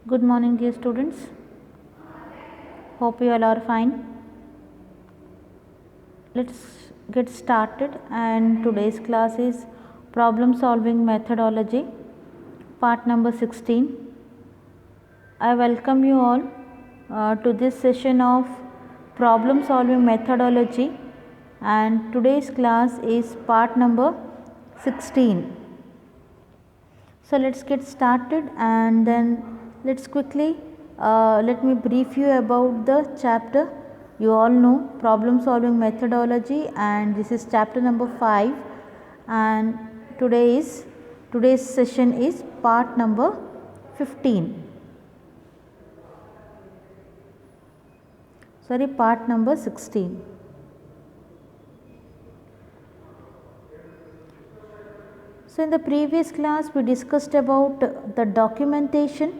Good morning, dear students. Hope you all are fine. Let's get started, and today's class is problem solving methodology, part number 16. I welcome you all to this session of problem solving methodology, and today's class is part number 16. So let's get started, and then let's quickly let me brief you about the chapter. You all know problem solving methodology, and this is chapter number 5, and today's session is part number 15. Sorry, part number 16. So in the previous class we discussed about the documentation.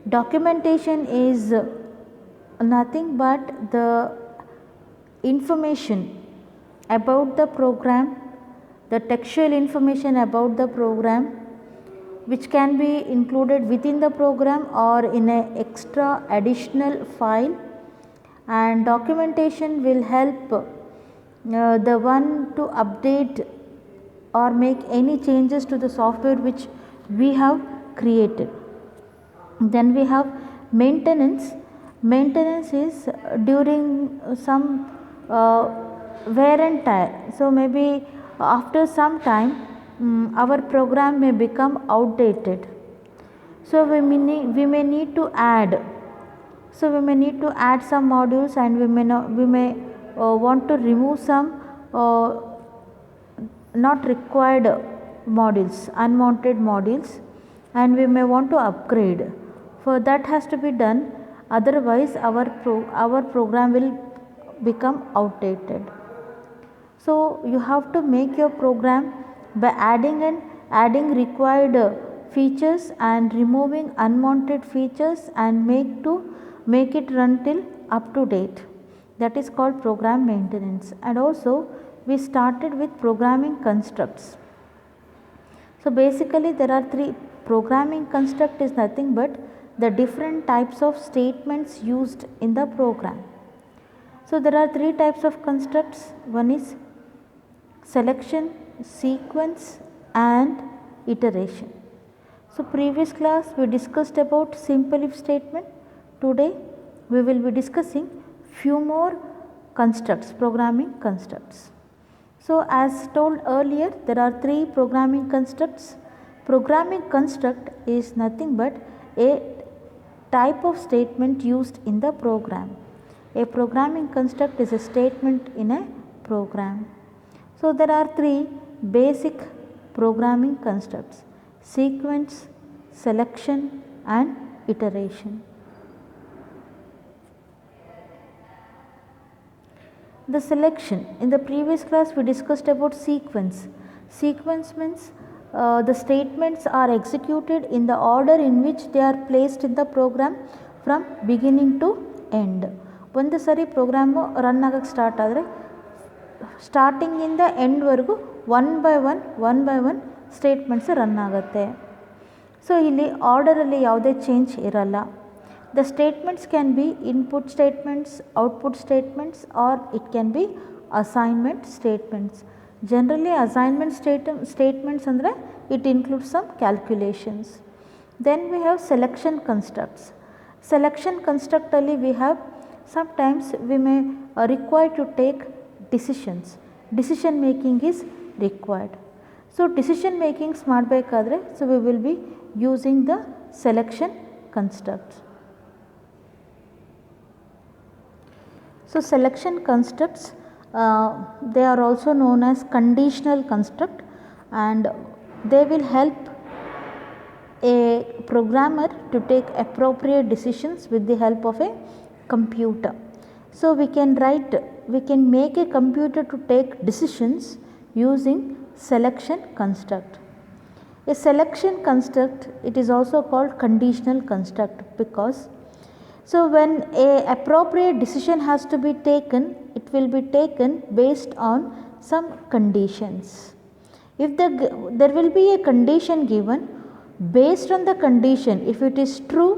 Documentation is nothing but the information about the program, the textual information about the program, which can be included within the program or in an extra additional file, and documentation will help the one to update or make any changes to the software which we have created. Then we have maintenance. Maintenance is during some wear and tear. So maybe after some time our program may become outdated. So we may need to add. So we may need to add some modules, and we may want to remove some not required modules, unwanted modules, and we may want to upgrade. For that has to be done, otherwise our program will become outdated. So you have to make your program by adding required features and removing unwanted features, and make it run till up to date. That is called program maintenance. And also we started with programming constructs. So basically there are three. Programming construct is nothing but the different types of statements used in the program. So there are three types of constructs. One is selection, sequence, and iteration. So previous class we discussed about simple if statement. Today we will be discussing few more constructs, programming constructs. So as told earlier, there are three programming constructs. Programming construct is nothing but a type of statement used in the program. A programming construct is a statement in a program. So there are three basic programming constructs: sequence, selection, and iteration. The selection. In the previous class we discussed about sequence. Sequence means the statements are executed in the order in which they are placed in the program from beginning to end. ಒಂದು ಸರಿ programme run ಆಗಕ್ಕೆ start ಆದರೆ ಸ್ಟಾರ್ಟಿಂಗಿಂದ ಎಂಡ್ವರೆಗೂ one by one statements run ಆಗುತ್ತೆ. So ಇಲ್ಲಿ ಆರ್ಡರಲ್ಲಿ ಯಾವುದೇ ಚೇಂಜ್ ಇರಲ್ಲ. The statements can be input statements, output statements, or it can be assignment statements. Generally assignment statements andre it includes some calculations. Then we have selection constructs. Selection construct alli we have sometimes we may require to take decisions. Decision making is required. So decision makings ಮಾಡಬೇಕಾದ್ರೆ so we will be using the selection constructs. So selection constructs they are also known as conditional construct, and they will help a programmer to take appropriate decisions with the help of a computer. So we can make a computer to take decisions using selection construct. A selection construct, it is also called conditional construct, because so when a appropriate decision has to be taken, it will be taken based on some conditions. If there will be a condition given, based on the condition, if it is true,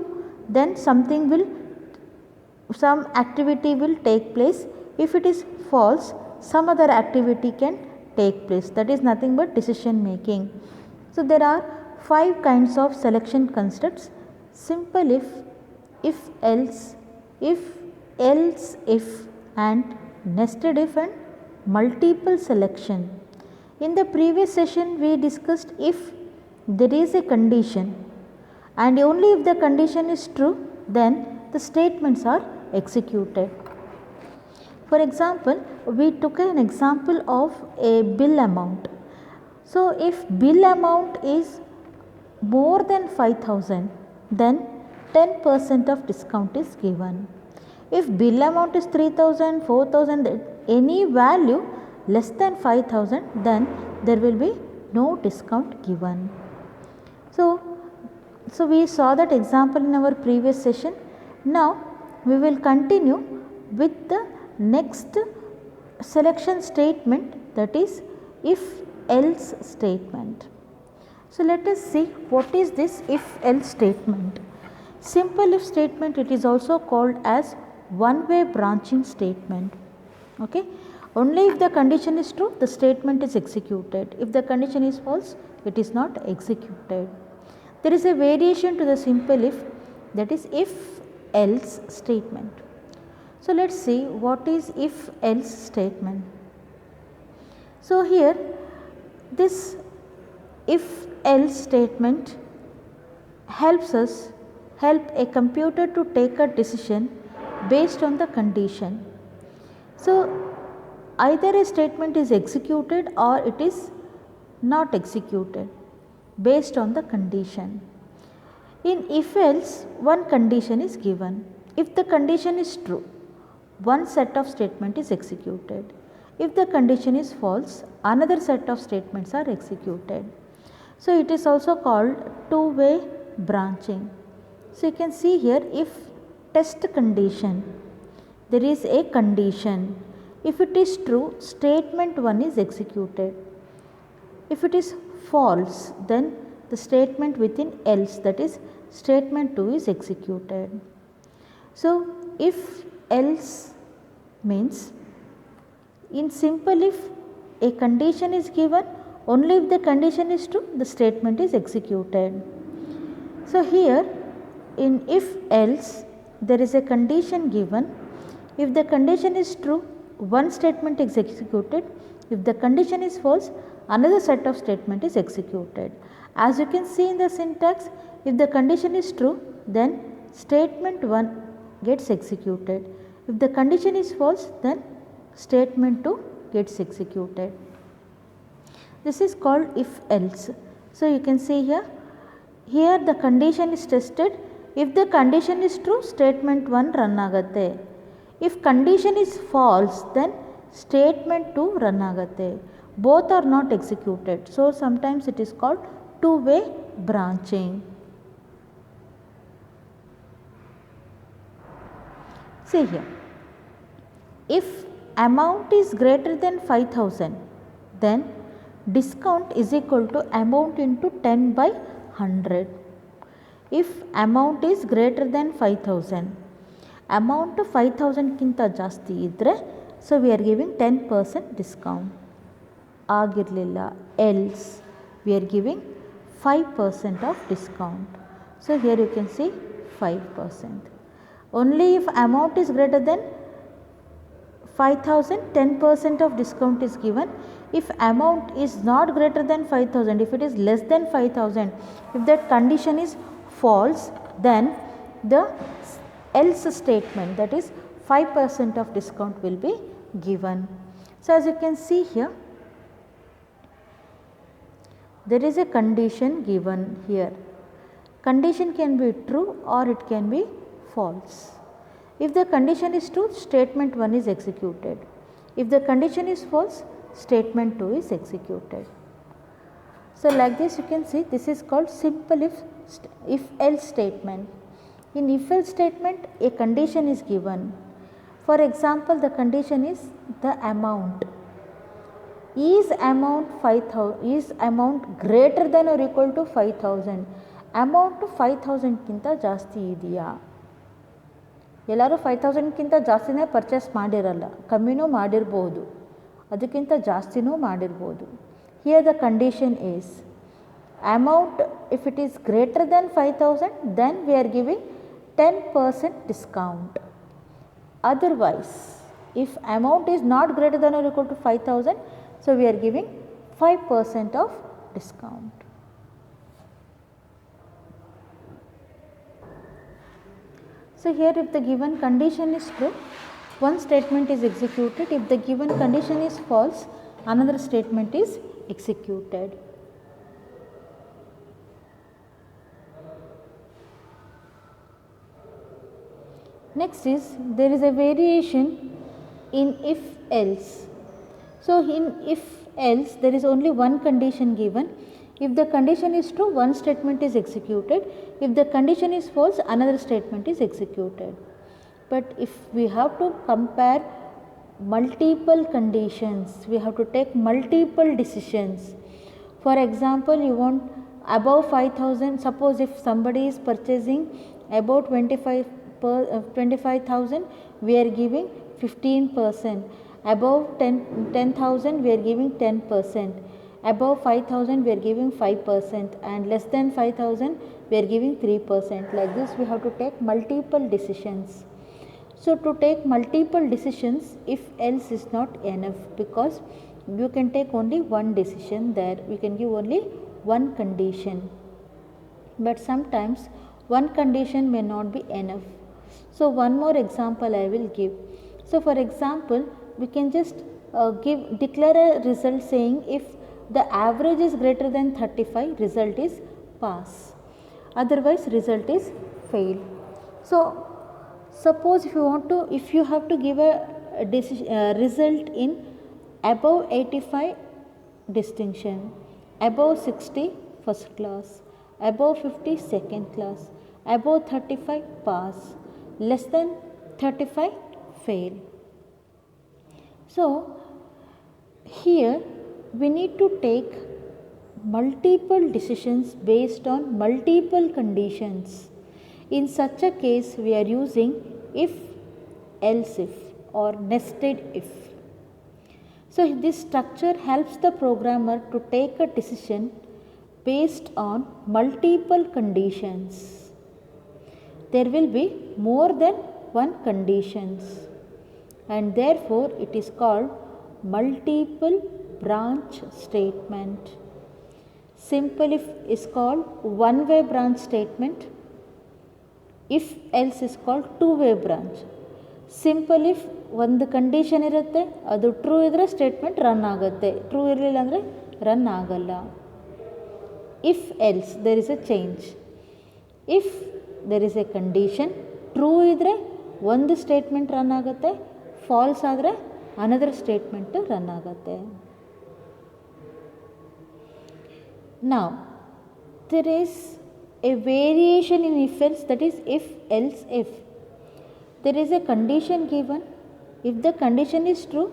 then some activity will take place. If it is false, some other activity can take place. That is nothing but decision making. So there are 5 kinds of selection constructs: simple if else, if, and nested if, and multiple selection. In the previous session we discussed if there is a condition, and only if the condition is true, then the statements are executed. For example, we took an example of a bill amount. So if bill amount is more than 5,000, then 10% of discount is given. If bill amount is 3,000, 4,000, any value less than 5,000, then there will be no discount given. So we saw that example in our previous session. Now we will continue with the next selection statement, that is if else statement. So let us see what is this if else statement. Simple if statement, it is also called as one way branching statement. Okay. Only if the condition is true, the statement is executed. If the condition is false, it is not executed. There is a variation to the simple if, that is if else statement. So let us see what is if else statement. So here this if else statement help a computer to take a decision based on the condition. So either a statement is executed or it is not executed based on the condition. In if else, one condition is given. If the condition is true, one set of statement is executed. If the condition is false, another set of statements are executed. So it is also called two-way branching. So you can see here, if test condition, there is a condition. If it is true, statement 1 is executed. If it is false, then the statement within else, that is statement 2 is executed. So if else means, in simple if a condition is given, only if the condition is true, the statement is executed. So here in if else, there is a condition given. If the condition is true, one statement is executed. If the condition is false, another set of statement is executed. As you can see in the syntax, if the condition is true, then statement 1 gets executed. If the condition is false, then statement 2 gets executed. This is called if else. So you can see here the condition is tested. If the condition is true, statement 1 run agate. If condition is false, then statement 2 run agate. Both are not executed. So sometimes it is called two-way branching. See here, if amount is greater than 5,000, then discount is equal to amount into 10 by 100. If amount is greater than 5,000, amount 5,000 ಕಿಂತ ಜಾಸ್ತಿ ಇದ್ದರೆ, so we are giving 10% discount. ಆಗಿರಲಿಲ್ಲ, else we are giving 5% of discount. So here you can see 5%. Only if amount is greater than 5,000, 10% of discount is given. If amount is not greater than 5,000, if it is less than 5,000, if that condition is false, then the else statement, that is 5% of discount will be given. So as you can see here, there is a condition given here. Condition can be true or it can be false. If the condition is true, statement 1 is executed. If the condition is false, statement 2 is executed. So like this you can see, this is called simple if else statement. In if else statement, a condition is given. For example, the condition is the amount. Is amount greater than or equal to 5,000? Amount 5000ಕ್ಕಿಂತ ಜಾಸ್ತಿ ಇದೆಯಾ? ಎಲ್ಲರೂ 5000ಕ್ಕಿಂತ ಜಾಸ್ತಿನೇ purchase ಮಾಡಿರಲ್ಲ, ಕಮ್ಮಿನೂ ಮಾಡಿರ್ಬೋದು, ಅದಕ್ಕಿಂತ ಜಾಸ್ತಿನೂ ಮಾಡಿರ್ಬೋದು. Here the condition is amount, if it is greater than 5000, then we are giving 10% discount. Otherwise, if amount is not greater than or equal to 5000, so we are giving 5% of discount. So here if the given condition is true, one statement is executed. If the given condition is false, another statement is executed. Next is there is a variation in if else. So in if else there is only one condition given. If the condition is true, one statement is executed. If the condition is false, another statement is executed. But if we have to compare multiple conditions, we have to take multiple decisions. For example, you want above 5000, suppose if somebody is purchasing about 25,000, we are giving 15%. Above 10,000, we are giving 10%. Above 5,000, we are giving 5%, and less than 5,000, we are giving 3%. Like this, we have to take multiple decisions. So to take multiple decisions, if else is not enough, because you can take only one decision there, we can give only one condition. But sometimes one condition may not be enough. So one more example I will give. So for example, we can just declare a result saying if the average is greater than 35, result is pass. Otherwise, result is fail. So suppose if you have to give a result in above 85 distinction, above 60 first class, above 50 second class, above 35 pass, less than 35 fail. So here we need to take multiple decisions based on multiple conditions. In such a case, we are using if, else if or nested if. So this structure helps the programmer to take a decision based on multiple conditions. There will be more than one conditions, and therefore it is called multiple branch statement. Simple if is called one-way branch statement. If else is called two-way branch. Simple if ಒಂದು condition ಇರುತ್ತೆ, ಅದು true ಇದ್ದರೆ statement run ಆಗುತ್ತೆ, true ಇರಲಿಲ್ಲ ಅಂದರೆ run ಆಗಲ್ಲ. If else there is a change. If there is a condition, true ಇದ್ದರೆ ಒಂದು ಸ್ಟೇಟ್ಮೆಂಟ್ ರನ್ ಆಗುತ್ತೆ, ಫಾಲ್ಸ್ ಆದರೆ ಅನದರ್ ಸ್ಟೇಟ್ಮೆಂಟ್ ರನ್ ಆಗುತ್ತೆ. Now there is a variation in if else, that is if else if. There is a condition given. If the condition is true,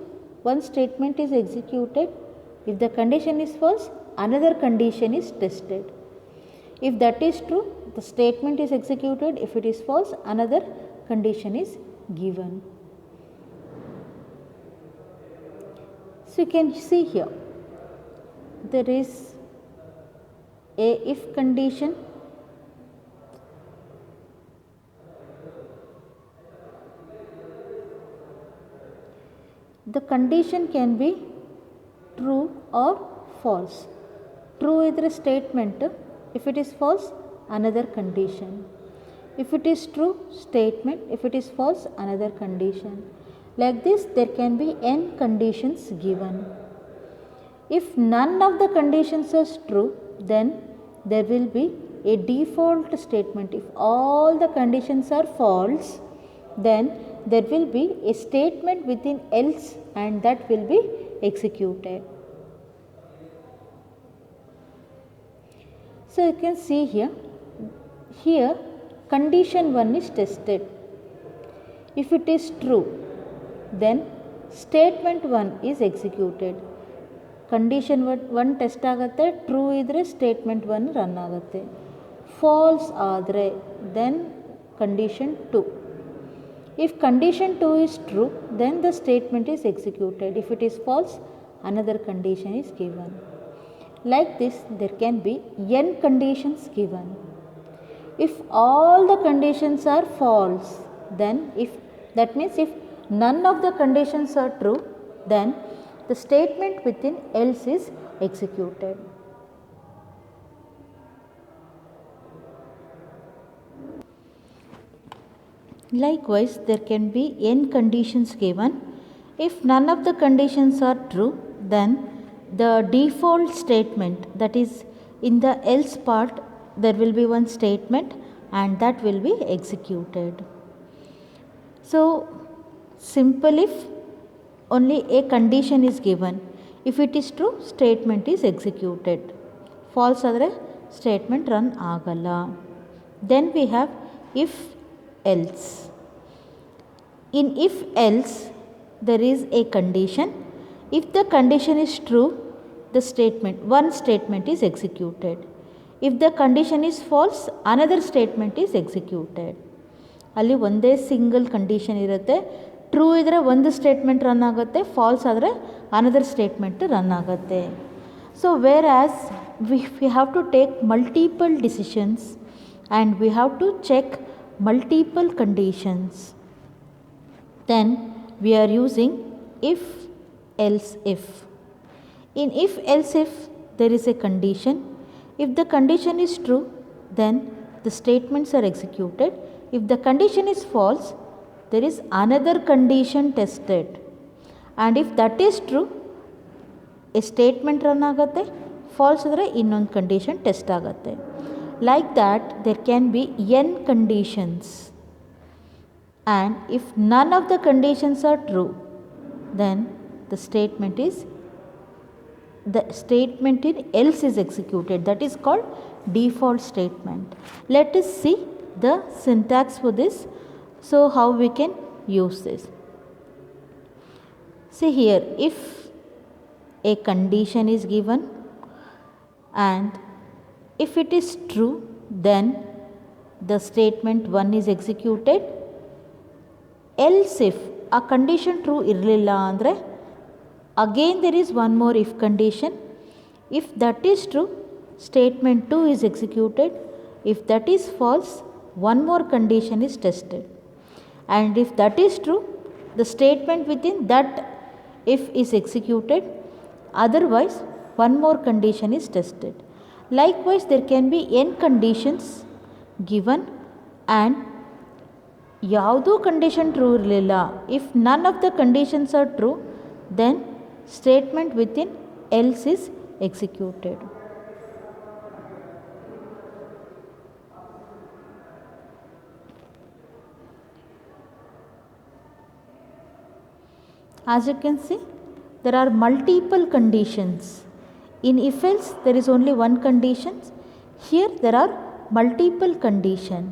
one statement is executed. If the condition is false, another condition is tested. If that is true, the statement is executed. If it is false, another condition is given. So you can see here there is a if condition, the condition can be true or false. True idre statement, if it is false, another condition. If it is true, statement. If it is false, another condition. Like this, there can be n conditions given. If none of the conditions are true, then there will be a default statement. If all the conditions are false, then there will be a statement within else, and that will be executed. So you can see here condition 1 is tested. If it is true, then statement 1 is executed. Condition 1 test ಆಗುತ್ತೆ, true ಇದ್ದರೆ statement 1 run ಆಗುತ್ತೆ. false ಆದರೆ then condition 2. If condition 2 is true, then the statement is executed. If it is false, another condition is given. Like this, there can be n conditions given. If all the conditions are false, then that means if none of the conditions are true, then the statement within else is executed. Likewise, there can be n conditions given. If none of the conditions are true, then the default statement, that is in the else part, there will be one statement and that will be executed. So, simple if only a condition is given. If it is true, statement is executed. False ಆದರೆ statement run ಆಗಲ್ಲ. Then we have if else. In if else, there is a condition. If the condition is true, one statement is executed. If the condition is false, another statement is executed. ಅಲ್ಲಿ ಒಂದೇ single condition ಇರುತ್ತೆ. True ಇದ್ದರೆ ಒಂದು statement run ಆಗುತ್ತೆ, false ಆದರೆ another statement run ಆಗುತ್ತೆ. So whereas we have to take multiple decisions and we have to check multiple conditions, then we are using if else if. In if else if, there is a condition. If the condition is true, then the statements are executed. If the condition is false, there is another condition tested, and if that is true, a statement run ಆಗುತ್ತೆ, false ಆದರೆ ಇನ್ನೊಂದು condition test ಆಗುತ್ತೆ. Like that, there can be n conditions, and if none of the conditions are true, then the statement in else is executed. That is called default statement. Let us see the syntax for this. So how we can use this? See here, if a condition is given and if it is true, then the statement 1 is executed. Else if a condition true ಇರಲಿಲ್ಲ ಅಂದರೆ again there is one more if condition. If that is true, statement 2 is executed. If that is false, one more condition is tested. And if that is true, the statement within that if is executed. Otherwise, one more condition is tested. Likewise, there can be n conditions given and ಯಾವುದೂ condition true ಇರಲಿಲ್ಲ. If none of the conditions are true, then statement within else is executed. As you can see, there are multiple conditions. In if else, there is only one condition. Here there are multiple condition.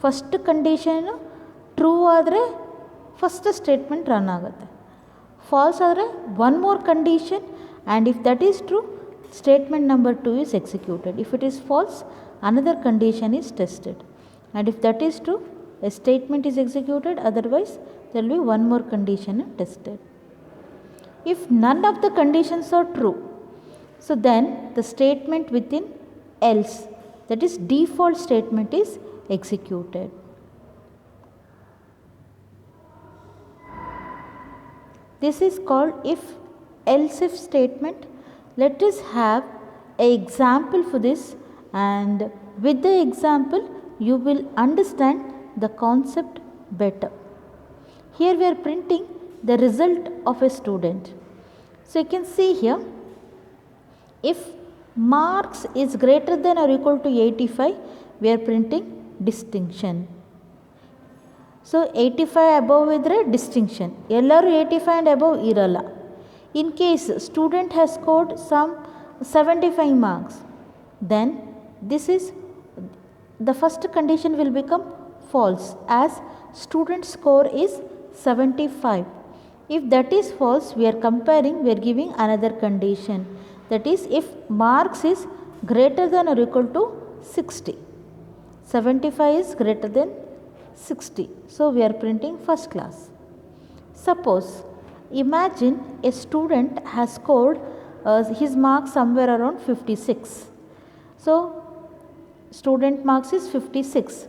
First condition true ಆದರೆ first statement run ಆಗುತ್ತೆ. False ಆದರೆ one more condition, and if that is true, statement number 2 is executed. If it is false, another condition is tested, and if that is true, a statement is executed. Otherwise, there will be one more condition tested. If none of the conditions are true, so then the statement within else, that is default statement, is executed. This is called if else if statement. Let us have an example for this, and with the example you will understand the concept better. Here we are printing the result of a student. So you can see here, if marks is greater than or equal to 85, we are printing distinction. So 85 above idre distinction, ellaru 85 and above iralla. In case student has scored some 75 marks, then this is the first condition will become false, as student score is 75. If that is false, we are comparing, we are giving another condition, that is if marks is greater than or equal to 60. 75 is greater than 60. So we are printing first class. Suppose, imagine a student has scored his marks somewhere around 56. So student marks is 56.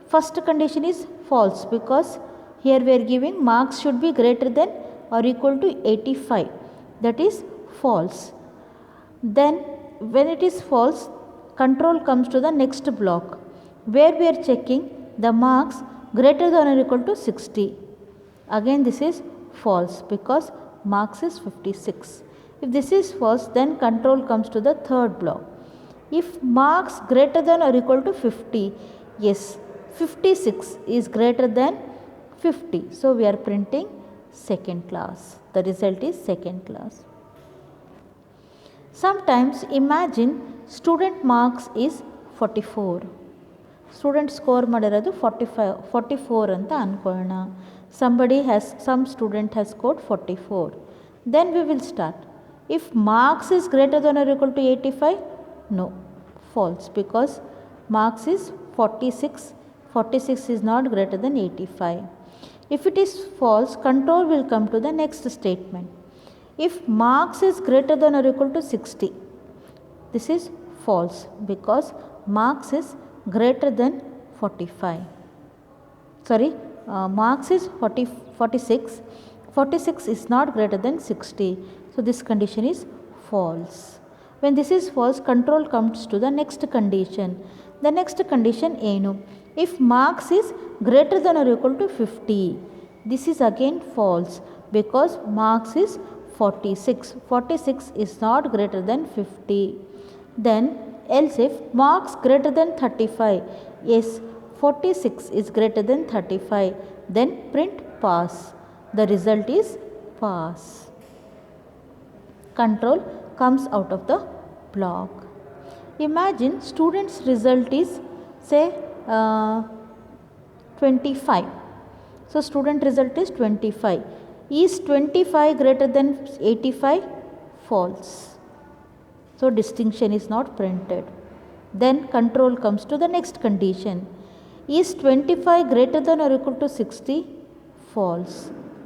First condition is false because here we are giving marks should be greater than or equal to 85. That is false. Then when it is false, control comes to the next block where we are checking the marks greater than or equal to 60. Again this is false because marks is 56. If this is false, then control comes to the third block. If marks greater than or equal to 50, yes, 56 is greater than 50. So we are printing second class. The result is second class. Sometimes imagine student marks is 44. Student score ಮಾಡಿರೋದು 44 ಅಂತ ಅನ್ಕೊಳ್ಳೋಣ. Some student has scored 44. Then we will start. If marks is greater than or equal to 85, no, false because marks is 46. 46 is not greater than 85. If it is false, control will come to the next statement. If marks is greater than or equal to 60, this is false because marks is greater than 45. Sorry, marks is 46. 46 is not greater than 60. So this condition is false. When this is false, control comes to the next condition. The next condition ಏನು? If marks is greater than or equal to 50. This is again false because marks is 46. 46 is not greater than 50. Then else if marks greater than 35. Yes, 46 is greater than 35. Then print pass. The result is pass. Control comes out of the block. Imagine student's result is say 25. So student result is 25. Is 25 greater than 85? False. So distinction is not printed. Then control comes to the next condition. Is 25 greater than or equal to 60? False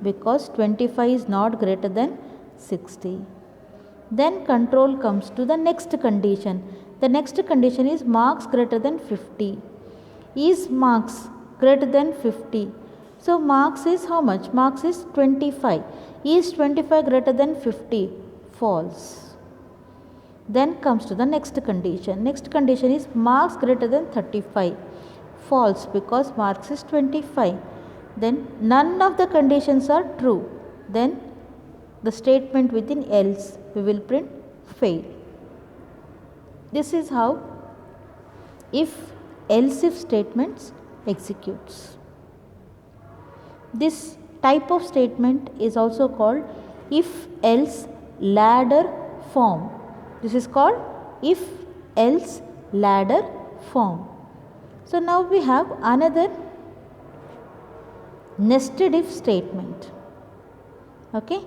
because 25 is not greater than 60. Then control comes to the next condition. The next condition is marks greater than 50. Is marks greater than 50? So marks is how much? Marks is 25. Is 25 greater than 50? False. Then comes to the next condition. Next condition is marks greater than 35. False because marks is 25. Then none of the conditions are true. Then the statement within else we will print fail. This is how if else if statements executes. This type of statement is also called if else ladder form. This is called if else ladder form. So now we have another nested if statement. Okay.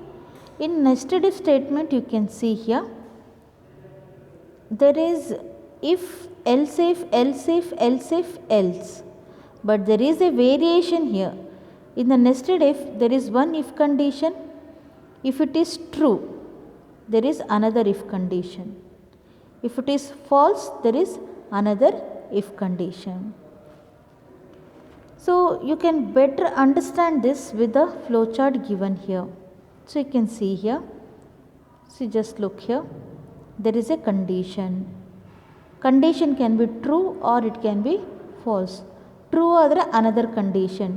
In nested if statement you can see here there is if, else if, else if, else if, else. But there is a variation here. In the nested if there is one if condition. If it is true, there is another if condition. If it is false, there is another if condition. So you can better understand this with the flowchart given here. So you can see here. See, just look here. There is a condition. Condition can be true or it can be false. True ಆದರೆ another condition.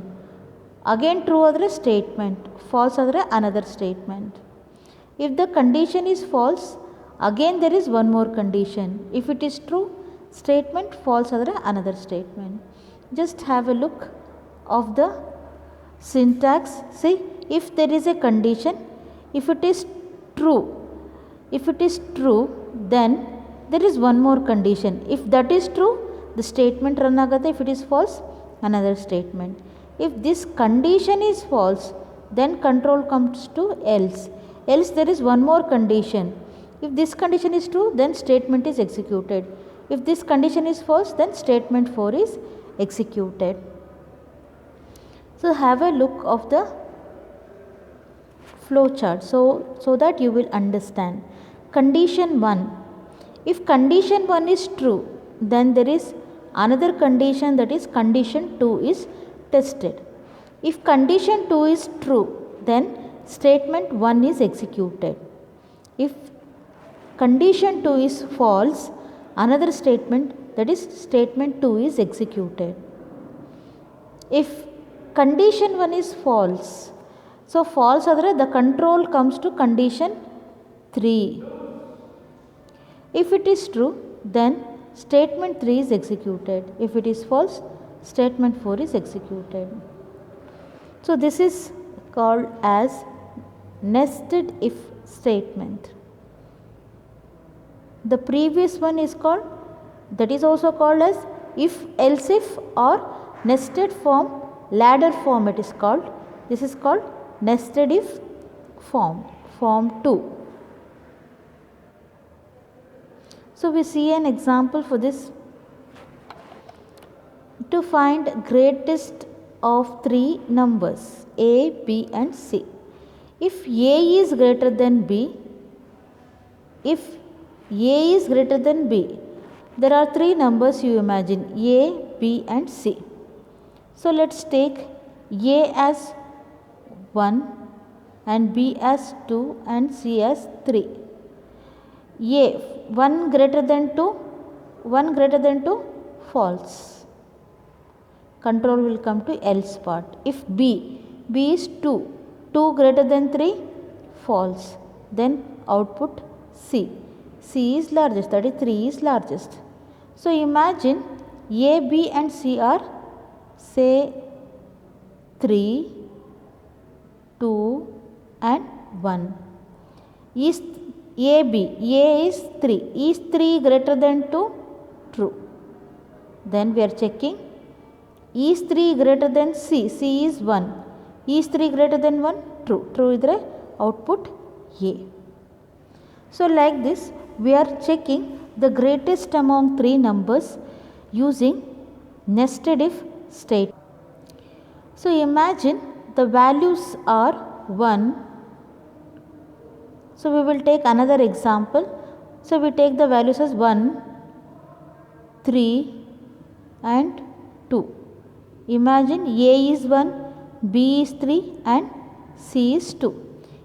Again true ಆದರೆ statement. False ಆದರೆ another statement. If the condition is false, again there is one more condition. If it is true, statement. False ಆದರೆ another statement. Just have a look of the syntax. See, if there is a condition, if it is true, then there is one more condition. If that is true, the statement run agate. If it is false, another statement. If this condition is false, then control comes to else. Else there is one more condition. If this condition is true, then statement is executed. If this condition is false, then statement 4 is executed. So have a look of the flow chart so that you will understand. Condition 1. If condition 1 is true, then there is another condition, that is condition 2 is tested. If condition 2 is true, then statement 1 is executed. If condition 2 is false, another statement, that is statement 2 is executed. If condition 1 is false, so false ಆದರೆ the control comes to condition 3. If it is true, then statement 3 is executed. If it is false, statement 4 is executed. So this is called as nested if statement. The previous one is called, that is also called as if else if or nested form, ladder form it is called. This is called nested if form 2. So we see an example for this. To find greatest of 3 numbers a, b and c. If a is greater than b, if a is greater than b, there are 3 numbers you imagine, a, b and c. So let's take a as 1 and b as 2 and c as 3. A 1 greater than 2 false. Control will come to else part. If b is 2 greater than 3 false. Then output c is largest, that is 3 is largest. So imagine a, b and c are say 3, 2 and 1. Is a is 3. Is 3 greater than 2? True. Then we are checking. Is 3 greater than c? C is 1. Is 3 greater than 1? True. True idre output a. So like this we are checking the greatest among 3 numbers using nested if state. So imagine the values are 1. So we will take another example. So we take the values as 1, 3 and 2. Imagine a is 1, b is 3 and c is 2.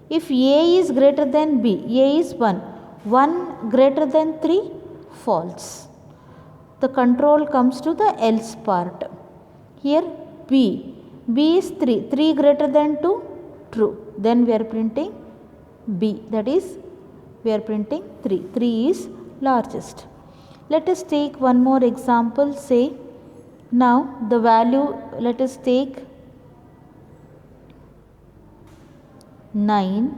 If a is greater than b, a is 1 greater than 3 false. The control comes to the else part. Here b is 3 greater than 2 true. Then we are printing b, that is we are printing 3 is largest. Let us take one more example. Say now the value, let us take 9,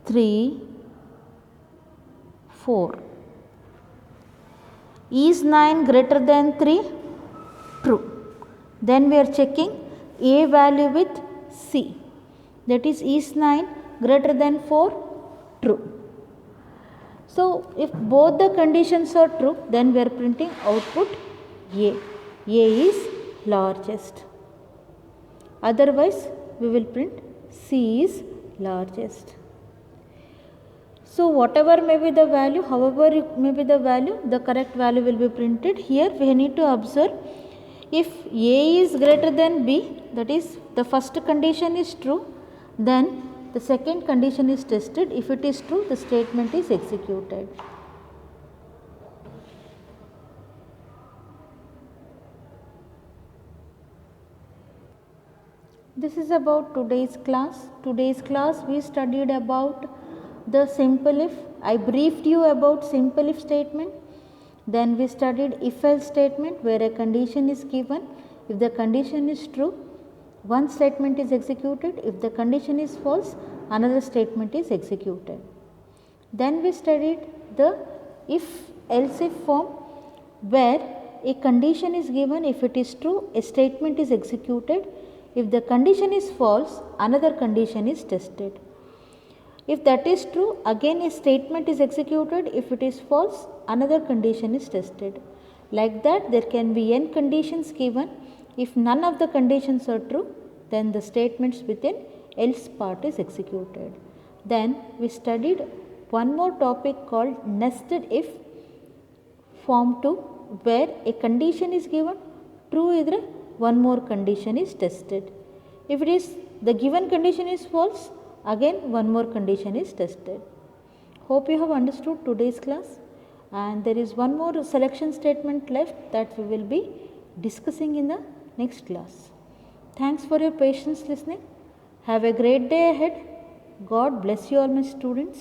3, 4. Is 9 greater than 3? True. Then we are checking a value with c, that is 9 greater than 4? True. So if both the conditions are true, then we are printing output a. A is largest. Otherwise we will print c is largest. So whatever may be the value, however it may be the value, the correct value will be printed. Here we need to observe, if a is greater than b, that is the first condition is true, then the second condition is tested. If it is true, the statement is executed. This is about today's class. Today's class we studied about the simple if. I briefed you about simple if statement. Then we studied if else statement, where a condition is given. If the condition is true, one statement is executed. If the condition is false, another statement is executed. Then we studied the if else if form, where a condition is given. If it is true, a statement is executed. If the condition is false, another condition is tested. If that is true, again a statement is executed. If it is false, another condition is tested. Like that, there can be n conditions given. If none of the conditions are true, then the statements within else part is executed. Then we studied one more topic called nested if form 2, where a condition is given, true idre one more condition is tested. If it is the given condition is false, again one more condition is tested. Hope you have understood today's class, and there is one more selection statement left that we will be discussing in the next class. Thanks for your patience listening. Have a great day ahead. God bless you all my students.